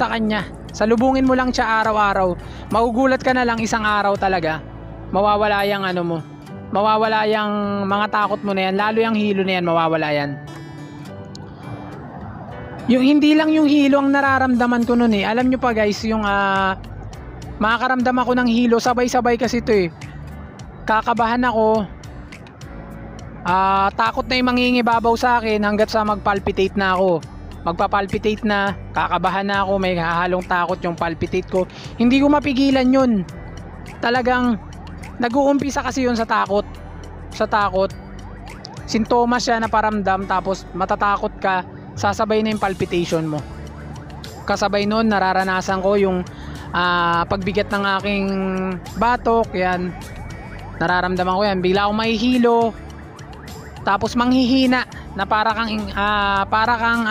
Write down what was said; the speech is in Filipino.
sa kanya. Salubungin mo lang siya araw-araw. Magugulat ka na lang isang araw talaga. Mawawala yung ano mo. Mawawala yung mga takot mo na yan. Lalo yung hilo na yan, mawawala yan. Yung hindi lang yung hilo ang nararamdaman ko nun eh. Alam nyo pa guys, yung makakaramdam ako ng hilo. Sabay-sabay kasi ito eh. Kakabahan ako. Takot na yung mangingibabaw sa akin hanggat sa magpalpitate na ako. Magpapalpitate na, kakabahan na ako, may hahalong takot yung palpitate ko. Hindi ko mapigilan yun. Talagang nag-uumpisa kasi yun sa takot. Sa takot. Sintomas siya na paramdam, tapos matatakot ka, sasabay na yung palpitation mo. Kasabay nun, nararanasan ko yung pagbigat ng aking batok, yan. Nararamdaman ko yan. Bigla akong mahihilo, tapos manghihina na para kang